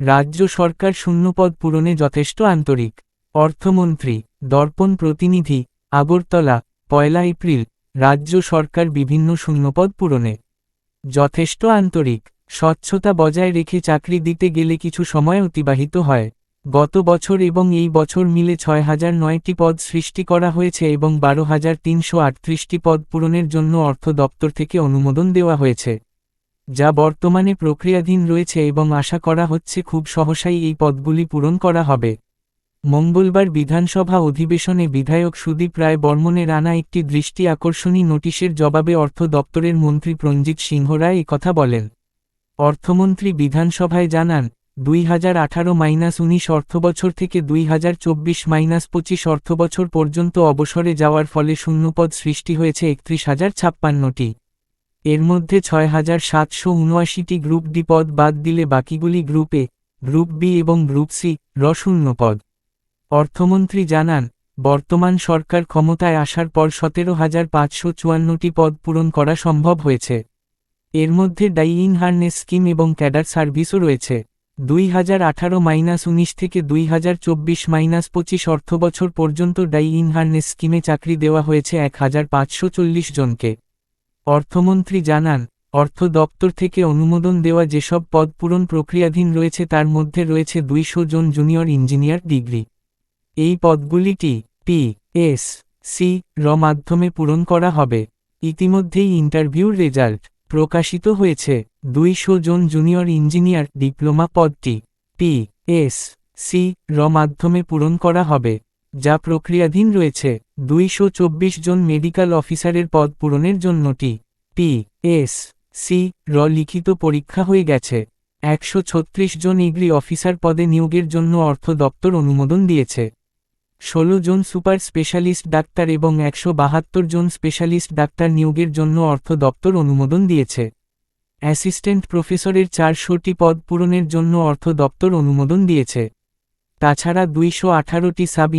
রাজ্য সরকার শূন্যপদ পূরণে যথেষ্ট আন্তরিক। অর্থমন্ত্রী, দর্পণ প্রতিনিধি, আগরতলা, ১ এপ্রিল। রাজ্য সরকার বিভিন্ন শূন্যপদ পূরণে যথেষ্ট আন্তরিক। স্বচ্ছতা বজায় রেখে চাকরি দিতে গেলে কিছু সময় অতিবাহিত হয়। গত বছর এবং এই বছর মিলে ৬,০০৯টি পদ সৃষ্টি করা হয়েছে এবং ১২,৩৩৮টি পদ পূরণের জন্য অর্থ দপ্তর থেকে অনুমোদন দেওয়া হয়েছে, যা বর্তমানে প্রক্রিয়াধীন রয়েছে এবং আশা করা হচ্ছে খুব সহসাই এই পদগুলি পূরণ করা হবে। মঙ্গলবার বিধানসভা অধিবেশনে বিধায়ক সুদীপ রায় বর্মণের আনা একটি দৃষ্টি আকর্ষণী নোটিশের জবাবে অর্থ দপ্তরের মন্ত্রী প্রঞ্জিত সিংহ রায় একথা বলেন। অর্থমন্ত্রী বিধানসভায় জানান, ২০১৮-১৯ অর্থবছর থেকে ২০২৪-২৫ অর্থবছর পর্যন্ত অবসরে যাওয়ার ফলে শূন্যপদ সৃষ্টি হয়েছে ৩১,০৫৬টি। এর মধ্যে ৬,৭৭৯টি গ্রুপ ডি পদ বাদ দিলে বাকিগুলি গ্রুপ এ, গ্রুপ বি এবং গ্রুপ সি শূন্যপদ। অর্থমন্ত্রী জানান, বর্তমান সরকার ক্ষমতায় আসার পর ১৭,৫৫৪টি পদ পূরণ করা সম্ভব হয়েছে। এর মধ্যে ডাই ইন হারনেস স্কিম এবং ক্যাডার সার্ভিসও রয়েছে। ২০১৮-১৯ থেকে ২০২৪-২৫ অর্থবছর পর্যন্ত ডাই ইন হারনেস স্কিমে চাকরি দেওয়া হয়েছে ১,৫৪০ জনকে। অর্থমন্ত্রী জানান, অর্থ দপ্তর থেকে অনুমোদন দেওয়া যেসব পদ পূরণ প্রক্রিয়াধীন রয়েছে তার মধ্যে রয়েছে ২০০ জন জুনিয়র ইঞ্জিনিয়ার ডিগ্রি। এই পদগুলি টি.এস.সি.র মাধ্যমে পূরণ করা হবে। ইতিমধ্যেই ইন্টারভিউর রেজাল্ট প্রকাশিত হয়েছে। ২০০ জন জুনিয়র ইঞ্জিনিয়ার ডিপ্লোমা পদটি টি.এস.সি.র মাধ্যমে পূরণ করা হবে, যা প্রক্রিয়াধীন রয়েছে। ২২৪ জন মেডিকেল অফিসারের পদ পূরণের জন্য টি.এস.সি.র লিখিত পরীক্ষা হয়ে গেছে। ১৩৬ জন এগ্রি অফিসার পদে নিয়োগের জন্য অর্থ দপ্তর অনুমোদন দিয়েছে। ১৬ জন সুপার স্পেশালিস্ট ডাক্তার এবং ১৭২ জন স্পেশালিস্ট ডাক্তার নিয়োগের জন্য অর্থ দপ্তর অনুমোদন দিয়েছে। অ্যাসিস্ট্যান্ট প্রফেসরের ৪০০টি পদ পূরণের জন্য অর্থ দপ্তর অনুমোদন দিয়েছে। তাছাড়া ২১৮টি সাব